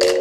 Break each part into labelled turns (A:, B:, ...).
A: Guys,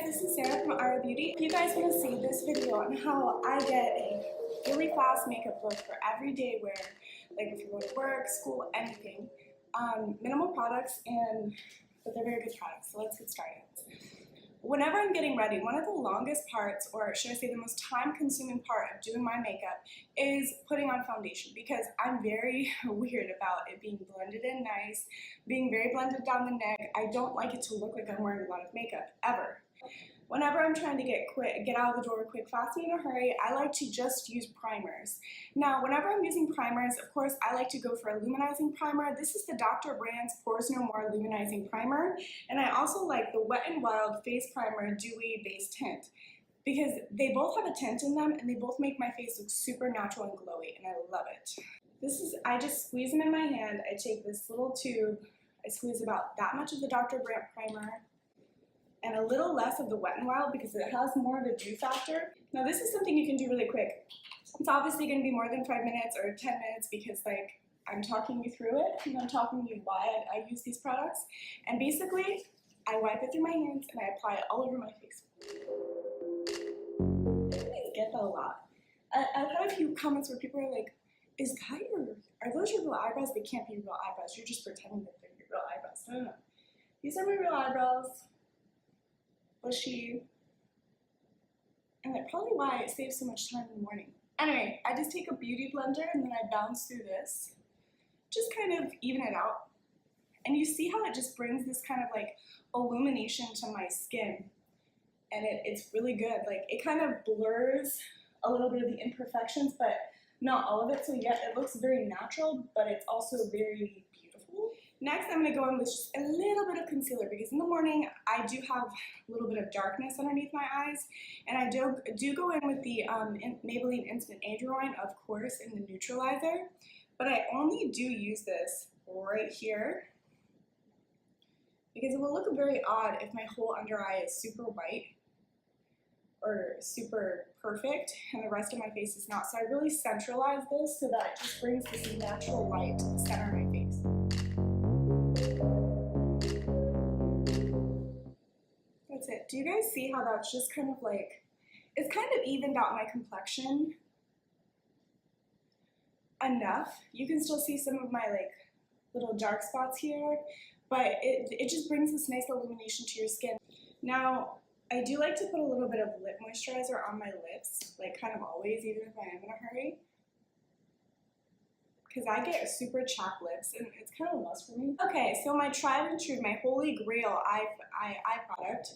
A: this is Sarah from Ara Beauty. If you guys want to see this video on how I get a really fast makeup look for everyday wear, like if you go to work, school, anything, minimal products, but they're very good products, so let's get started. Whenever I'm getting ready, one of the longest parts, or should I say the most time-consuming part of doing my makeup is putting on foundation, because I'm very weird about it being blended in nice, being very blended down the neck. I don't like it to look like I'm wearing a lot of makeup, ever. Whenever I'm trying to get out of the door quick, fast, and in a hurry, I like to just use primers. Now, whenever I'm using primers, of course, I like to go for a luminizing primer. This is the Dr. Brandt's Pores No More Luminizing Primer, and I also like the Wet n Wild Face Primer Dewy Base Tint, because they both have a tint in them, and they both make my face look super natural and glowy, and I love it. I just squeeze them in my hand. I take this little tube, I squeeze about that much of the Dr. Brandt primer, and a little less of the Wet n Wild because it has more of a dew factor. Now this is something you can do really quick. It's obviously going to be more than 5 minutes or 10 minutes because I'm talking you through it and I'm talking you why I use these products. And basically, I wipe it through my hands and I apply it all over my face. I get that a lot. I've had a few comments where people are like, are those your real eyebrows? They can't be real eyebrows. You're just pretending that they're your real eyebrows. No. These are my real eyebrows. Bushy, and that's probably why it saves so much time in the morning. Anyway, I just take a beauty blender and then I bounce through this, just kind of even it out, and you see how it just brings this kind of like illumination to my skin, and it's really good. Like, it kind of blurs a little bit of the imperfections, but not all of it, so yeah, it looks very natural, but it's also very beautiful. Next, I'm going to go in with just a little bit of concealer, because in the morning I do have a little bit of darkness underneath my eyes, and I do go in with the Maybelline Instant Age Rewind, of course, in the neutralizer, but I only do use this right here because it will look very odd if my whole under eye is super white or super perfect and the rest of my face is not. So I really centralize this so that it just brings this natural light to the center of my face. That's it. Do you guys see how that's just kind of like, it's kind of evened out my complexion enough. You can still see some of my like little dark spots here, but it just brings this nice illumination to your skin. Now, I do like to put a little bit of lip moisturizer on my lips, like kind of always, even if I am in a hurry, because I get super chapped lips and it's kind of a must for me. Okay, so my tried and true, my holy grail eye product,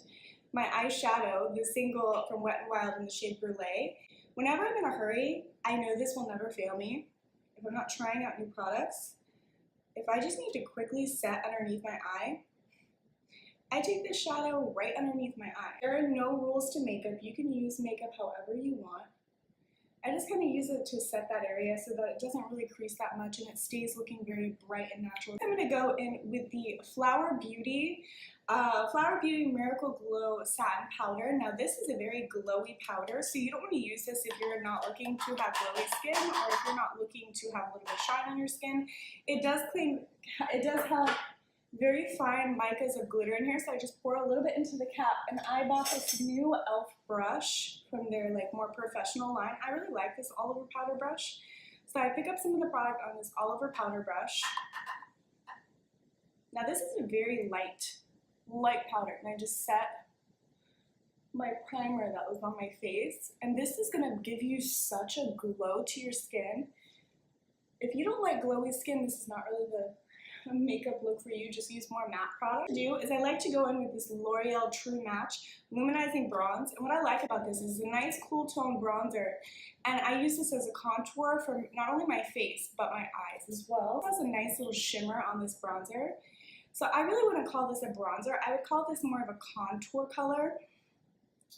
A: my eyeshadow, the single from Wet n Wild in the shade Brulee. Whenever I'm in a hurry, I know this will never fail me. If I'm not trying out new products, if I just need to quickly set underneath my eye, I take this shadow right underneath my eye. There are no rules to makeup. You can use makeup however you want. I just kind of use it to set that area so that it doesn't really crease that much and it stays looking very bright and natural. I'm going to go in with the Flower Beauty Miracle Glow Satin Powder. Now this is a very glowy powder, so you don't want to use this if you're not looking to have glowy skin or if you're not looking to have a little bit of shine on your skin. It does have very fine micas of glitter in here, so I just pour a little bit into the cap, and I bought this new e.l.f. brush from their like more professional line. I really like this all over powder brush, so I pick up some of the product on this all over powder brush. Now this is a very light powder, and I just set my primer that was on my face, and this is going to give you such a glow to your skin. If you don't like glowy skin, this is not really the makeup look for you. Just use more matte product. What I do is I like to go in with this L'Oreal True Match Luminizing Bronze, and what I like about this is it's a nice cool tone bronzer, and I use this as a contour for not only my face but my eyes as well. It has a nice little shimmer on this bronzer, so I really wouldn't call this a bronzer. I would call this more of a contour color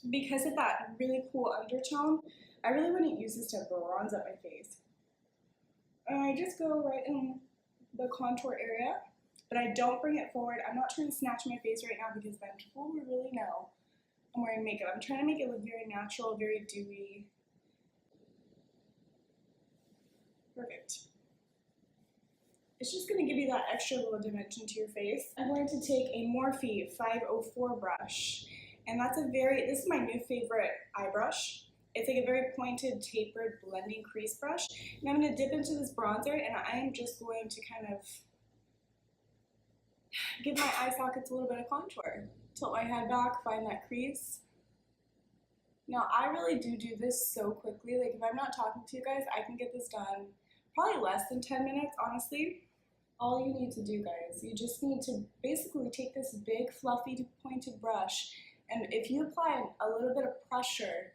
A: because of that really cool undertone. I really wouldn't use this to bronze up my face. And I just go right in the contour area, but I don't bring it forward. I'm not trying to snatch my face right now because then people will really know I'm wearing makeup. I'm trying to make it look very natural, very dewy. Perfect. It's just going to give you that extra little dimension to your face. I'm going to take a Morphe 504 brush, and this is my new favorite eye brush. It's like a very pointed, tapered, blending crease brush. And I'm going to dip into this bronzer, and I am just going to kind of give my eye sockets a little bit of contour. Tilt my head back, find that crease. Now, I really do this so quickly. Like, if I'm not talking to you guys, I can get this done probably less than 10 minutes, honestly. All you need to do, guys, you just need to basically take this big, fluffy, pointed brush, and if you apply a little bit of pressure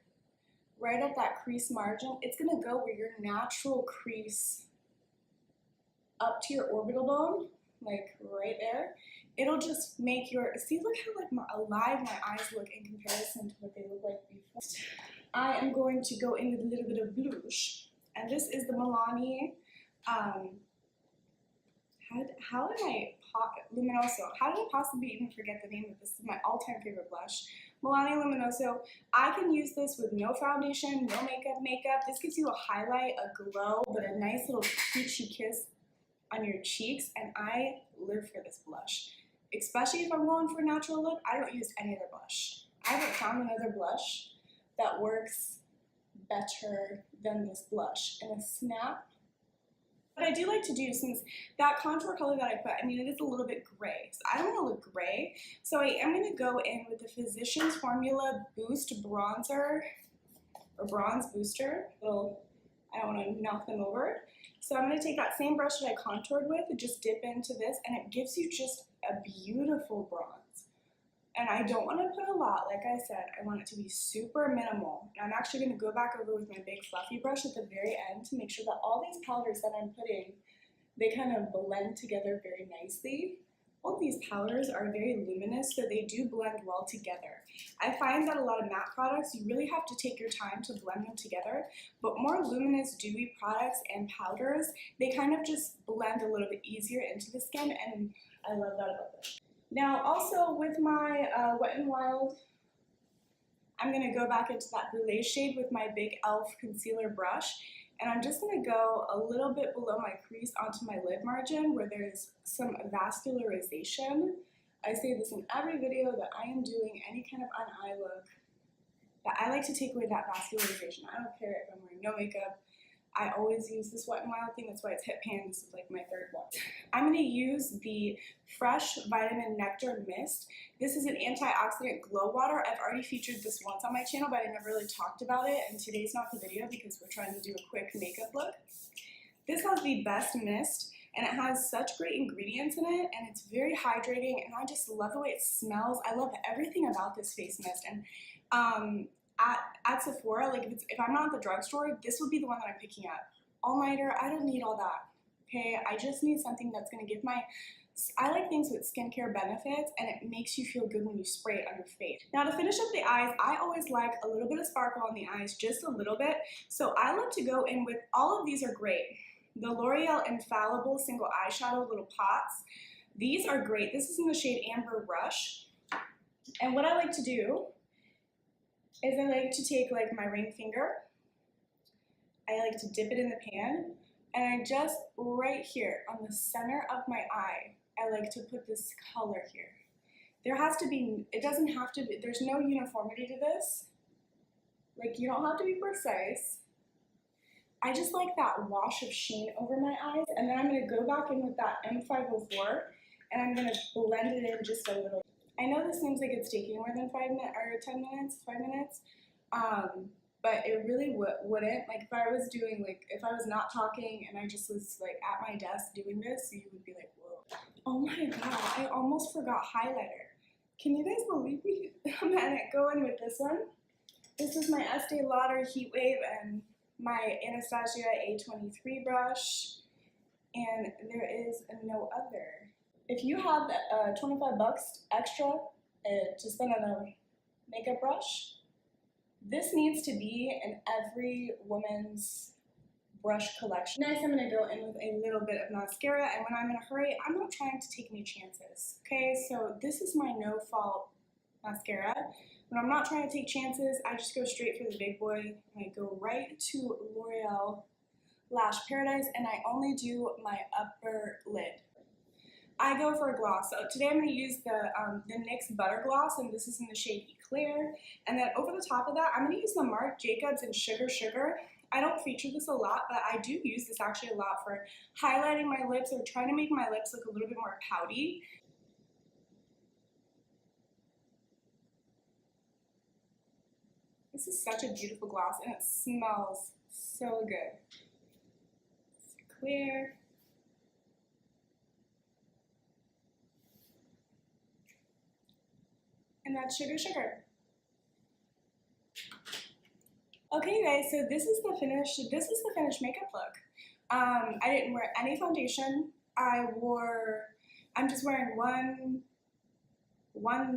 A: right at that crease margin, it's going to go where your natural crease up to your orbital bone, like right there. It'll just make see, look how alive my eyes look in comparison to what they look like before. I am going to go in with a little bit of blush, and this is the Milani, Luminoso. How did I possibly even forget the name of this? This is my all-time favorite blush. Milani Luminoso. I can use this with no foundation, no makeup. This gives you a highlight, a glow, but a nice little peachy kiss on your cheeks, and I live for this blush. Especially if I'm going for a natural look, I don't use any other blush. I haven't found another blush that works better than this blush in a snap. What I do like to do, since that contour color that I put, I mean, it is a little bit gray, so I don't want to look gray, so I am going to go in with the Physicians Formula Boost Bronzer, or Bronze Booster. I don't want to knock them over. So I'm going to take that same brush that I contoured with and just dip into this, and it gives you just a beautiful bronze. And I don't want to put a lot, like I said, I want it to be super minimal. And I'm actually going to go back over with my big fluffy brush at the very end to make sure that all these powders that I'm putting, they kind of blend together very nicely. All of these powders are very luminous, so they do blend well together. I find that a lot of matte products, you really have to take your time to blend them together, but more luminous, dewy products and powders, they kind of just blend a little bit easier into the skin, and I love that about them. Now, also with my Wet n Wild, I'm going to go back into that Brulee shade with my big e.l.f. concealer brush, and I'm just going to go a little bit below my crease onto my lid margin where there's some vascularization. I say this in every video that I am doing any kind of eye look, that I like to take away that vascularization. I don't care if I'm wearing no makeup. I always use this Wet n Wild thing. That's why it's hit pan. This is like my third one. I'm going to use the Fresh Vitamin Nectar Mist. This is an antioxidant glow water. I've already featured this once on my channel, but I never really talked about it, and today's not the video because we're trying to do a quick makeup look. This has the best mist, and it has such great ingredients in it, and it's very hydrating, and I just love the way it smells. I love everything about this face mist, and at Sephora, like if I'm not at the drugstore, this would be the one that I'm picking up. All-nighter, I don't need all that, okay? I just need something that's going to give I like things with skincare benefits, and it makes you feel good when you spray it on your face. Now, to finish up the eyes, I always like a little bit of sparkle on the eyes, just a little bit, so I love to go in with, all of these are great. The L'Oreal Infallible Single Eyeshadow Little Pots, these are great. This is in the shade Amber Rush, and what I like to do is I like to take like my ring finger, I like to dip it in the pan, and I just right here on the center of my eye, I like to put this color here. There has to be, it doesn't have to be, there's no uniformity to this. Like, you don't have to be precise. I just like that wash of sheen over my eyes, and then I'm going to go back in with that M504, and I'm going to blend it in just a little. I know this seems like it's taking more than 5 minutes or 10 minutes, 5 minutes, but it really wouldn't. Like if I was doing, like if I was not talking and I just was like at my desk doing this, you would be like, whoa. Oh my god, I almost forgot highlighter. Can you guys believe me? I'm gonna go in with this one. This is my Estee Lauder Heat Wave and my Anastasia A23 brush, and there is no other. If you have 25 bucks extra to spend on a makeup brush, this needs to be in every woman's brush collection. Next, I'm going to go in with a little bit of mascara, and when I'm in a hurry, I'm not trying to take any chances. Okay, so this is my No Fault mascara. When I'm not trying to take chances, I just go straight for the big boy, and I go right to L'Oreal Lash Paradise, and I only do my upper lid. I go for a gloss. So today I'm going to use the NYX Butter Gloss, and this is in the shade Éclair. And then over the top of that, I'm going to use the Marc Jacobs in Sugar Sugar. I don't feature this a lot, but I do use this actually a lot for highlighting my lips or trying to make my lips look a little bit more pouty. This is such a beautiful gloss, and it smells so good. It's clear. And that's Sugar Sugar. Okay, guys, so this is the finished makeup look. I didn't wear any foundation. I'm just wearing one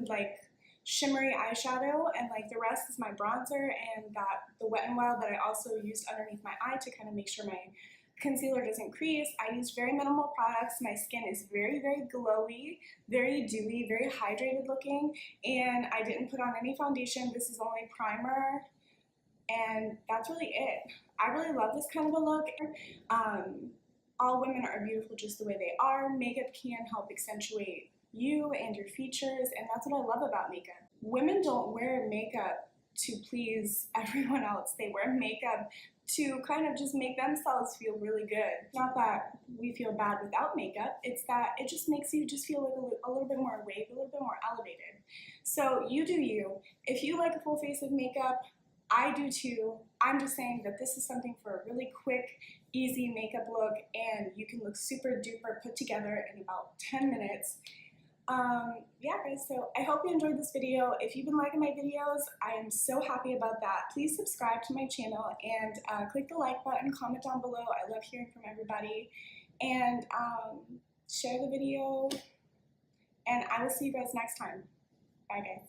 A: like shimmery eyeshadow, and like the rest is my bronzer and the Wet n Wild that I also used underneath my eye to kind of make sure my concealer doesn't crease. I used very minimal products. My skin is very, very glowy, very dewy, very hydrated looking, and I didn't put on any foundation. This is only primer, and that's really it. I really love this kind of a look. All women are beautiful just the way they are. Makeup can help accentuate you and your features, and that's what I love about makeup. Women don't wear makeup to please everyone else. They wear makeup to kind of just make themselves feel really good. Not that we feel bad without makeup, it's that it just makes you just feel like a little bit more awake, a little bit more elevated. So you do you. If you like a full face of makeup, I do too. I'm just saying that this is something for a really quick, easy makeup look, and you can look super duper put together in about 10 minutes. Yeah, guys, so I hope you enjoyed this video. If you've been liking my videos, I am so happy about that. Please subscribe to my channel and click the like button, comment down below. I love hearing from everybody. And share the video. And I will see you guys next time. Bye, guys.